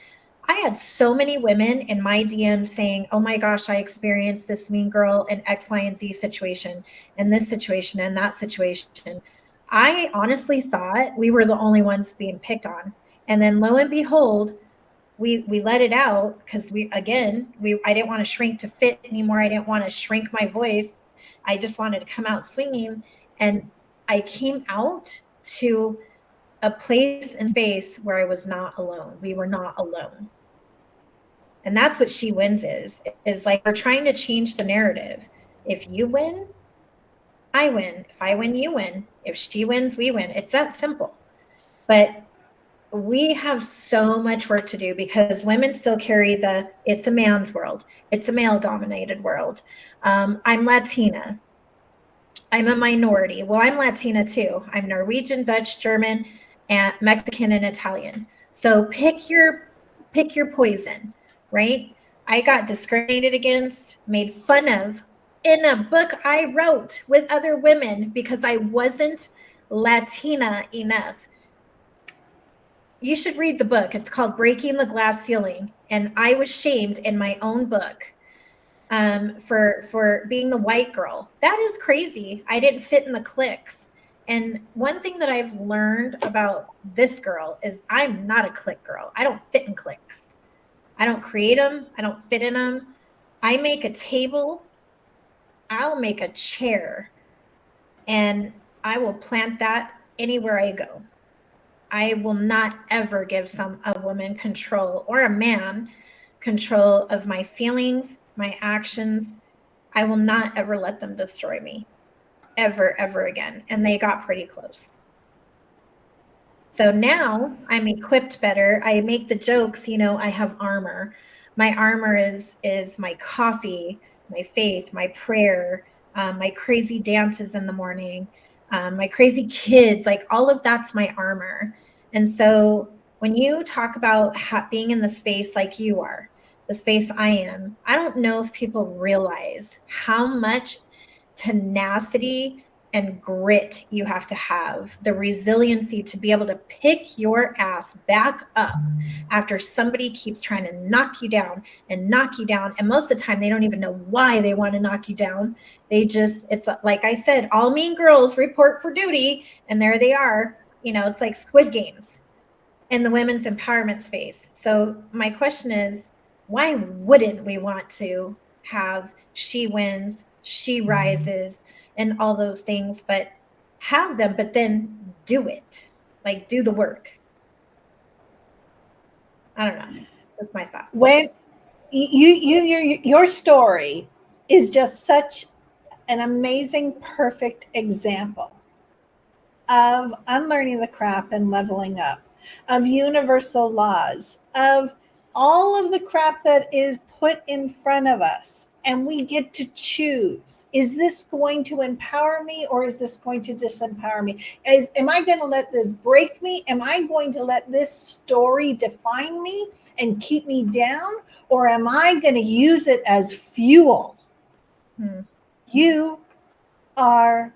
Speaker 2: I had so many women in my DM saying, oh my gosh, I experienced this mean girl in X, Y, and Z situation, and this situation, and that situation. I honestly thought we were the only ones being picked on. And then lo and behold, we let it out because I didn't want to shrink to fit anymore. I didn't want to shrink my voice. I just wanted to come out swinging. And I came out to a place and space where I was not alone. We were not alone. And that's what She Wins is like, we're trying to change the narrative. If you win, I win. If I win, you win. If she wins, we win. It's that simple. But we have so much work to do because women still carry it's a man's world. It's a male dominated world. I'm Latina. I'm a minority. Well, I'm Latina too. I'm Norwegian, Dutch, German, and Mexican and Italian. So pick your poison, right? I got discriminated against, made fun of in a book I wrote with other women because I wasn't Latina enough. You should read the book. It's called Breaking the Glass Ceiling. And I was shamed in my own book for being the white girl. That is crazy. I didn't fit in the cliques. And one thing that I've learned about this girl is I'm not a clique girl. I don't fit in cliques. I don't create them. I don't fit in them. I make a table. I'll make a chair. And I will plant that anywhere I go. I will not ever give a woman control, or a man control, of my feelings, my actions. I will not ever let them destroy me, ever, ever again. And they got pretty close. So now I'm equipped better. I make the jokes, I have armor. My armor is my coffee, my faith, my prayer, my crazy dances in the morning, my crazy kids, like all of that's my armor. And so when you talk about being in the space like you are, the space I am, I don't know if people realize how much tenacity and grit you have to have, the resiliency to be able to pick your ass back up after somebody keeps trying to knock you down and knock you down. And most of the time, they don't even know why they want to knock you down. It's like I said, all mean girls report for duty, and there they are. It's like Squid Games in the women's empowerment space. So my question is, why wouldn't we want to have She Wins, She Rises, and all those things, but have them, but then do it, like do the work? I don't know. That's my thought.
Speaker 1: When your story is just such an amazing, perfect example of unlearning the crap and leveling up, of universal laws, of all of the crap that is put in front of us. And we get to choose, is this going to empower me, or is this going to disempower me? Am I going to let this break me? Am I going to let this story define me and keep me down? Or am I going to use it as fuel? You are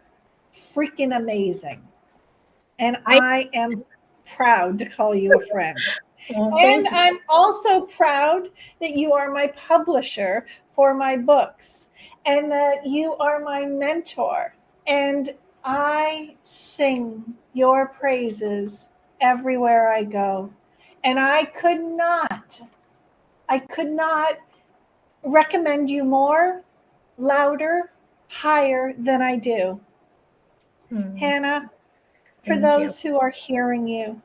Speaker 1: freaking amazing. And I am proud to call you a friend. And I'm also proud that you are my publisher for my books, and that you are my mentor. And I sing your praises everywhere I go. And I could not recommend you more, louder, higher than I do. Hanna, for those who are hearing you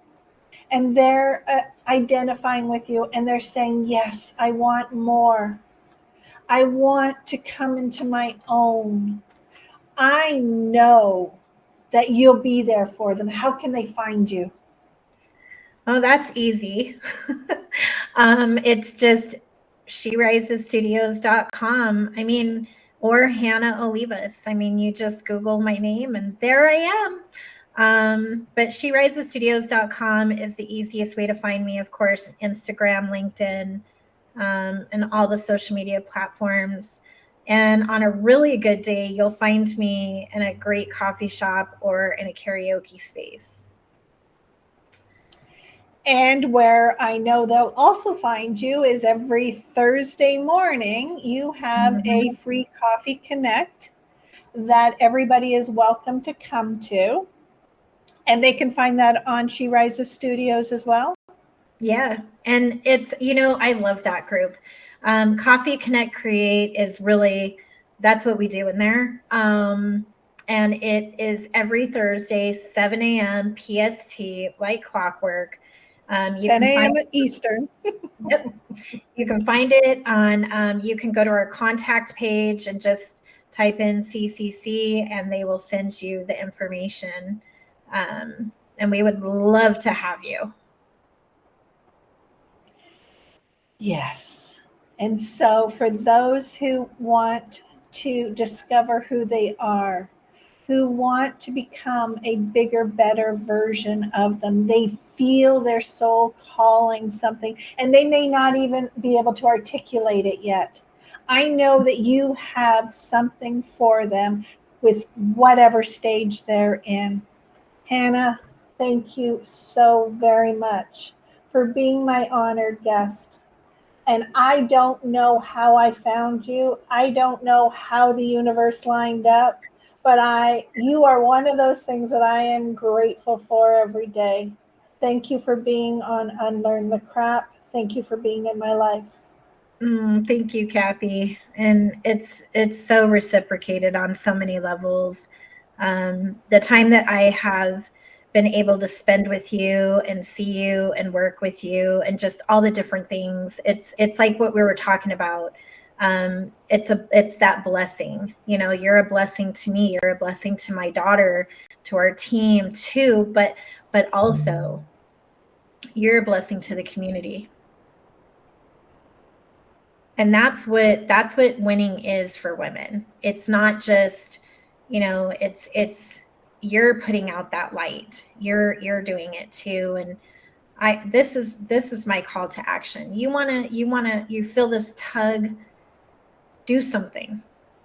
Speaker 1: and they're identifying with you and they're saying, yes, I want more. I want to come into my own. I know that you'll be there for them. How can they find you?
Speaker 2: Oh, that's easy. It's just sherisesstudios.com. Or Hanna Olivas. You just Google my name and there I am. But sherisestudios.com is the easiest way to find me. Of course, Instagram, LinkedIn, and all the social media platforms. And on a really good day, you'll find me in a great coffee shop or in a karaoke space.
Speaker 1: And where I know they'll also find you is every Thursday morning, you have a free Coffee Connect that everybody is welcome to come to. And they can find that on She Rises Studios as well.
Speaker 2: Yeah. And it's, I love that group. Coffee Connect Create is really, that's what we do in there. And it is every Thursday, 7 a.m. PST, like clockwork.
Speaker 1: 10 a.m. Eastern.
Speaker 2: Yep. You can find it on, you can go to our contact page and just type in CCC and they will send you the information. And we would love to have you.
Speaker 1: Yes. And so for those who want to discover who they are, who want to become a bigger, better version of them, they feel their soul calling something, and they may not even be able to articulate it yet. I know that you have something for them with whatever stage they're in. Hanna, thank you so very much for being my honored guest. And I don't know how I found you. I don't know how the universe lined up, but you are one of those things that I am grateful for every day. Thank you for being on Unlearn the Crap. Thank you for being in my life.
Speaker 2: Thank you, Kathy. And it's so reciprocated on so many levels. The time that I have been able to spend with you and see you and work with you and just all the different things, it's like what we were talking about. It's that blessing. You're a blessing to me. You're a blessing to my daughter, to our team too. But also, you're a blessing to the community. And that's what winning is for women. It's not just, it's you're putting out that light. You're doing it too. And this is my call to action. You feel this tug, do something.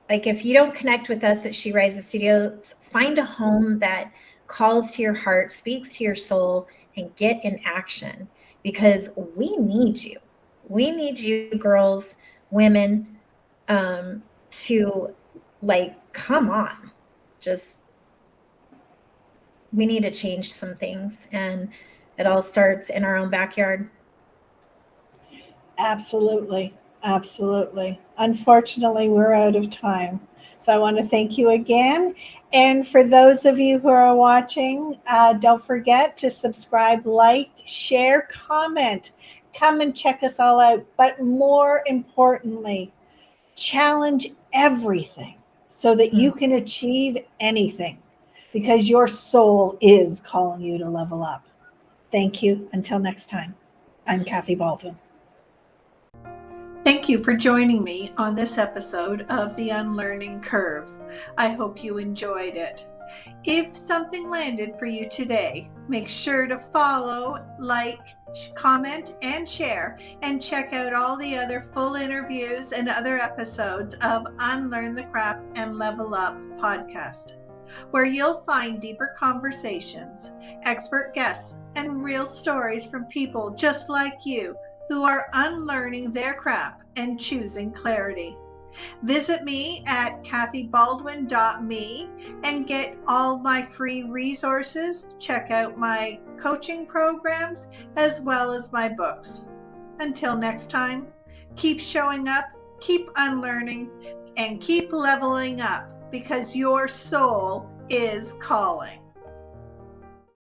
Speaker 2: Like if you don't connect with us at She Rises Studios, find a home that calls to your heart, speaks to your soul, and get in action, because we need you. We need you, girls, women, to come on. Just, we need to change some things, and it all starts in our own backyard.
Speaker 1: Absolutely. Absolutely. Unfortunately, we're out of time. So I want to thank you again. And for those of you who are watching, don't forget to subscribe, like, share, comment. Come and check us all out. But more importantly, challenge everything so that you can achieve anything, because your soul is calling you to level up. Thank you. Until next time, I'm Kathy Baldwin. Thank you for joining me on this episode of The Unlearning Curve. I hope you enjoyed it. If something landed for you today, make sure to follow, like, comment, and share, and check out all the other full interviews and other episodes of Unlearn the Crap and Level Up podcast, where you'll find deeper conversations, expert guests, and real stories from people just like you who are unlearning their crap and choosing clarity. Visit me at kathybaldwin.me and get all my free resources. Check out my coaching programs as well as my books. Until next time, keep showing up, keep unlearning, and keep leveling up, because your soul is calling.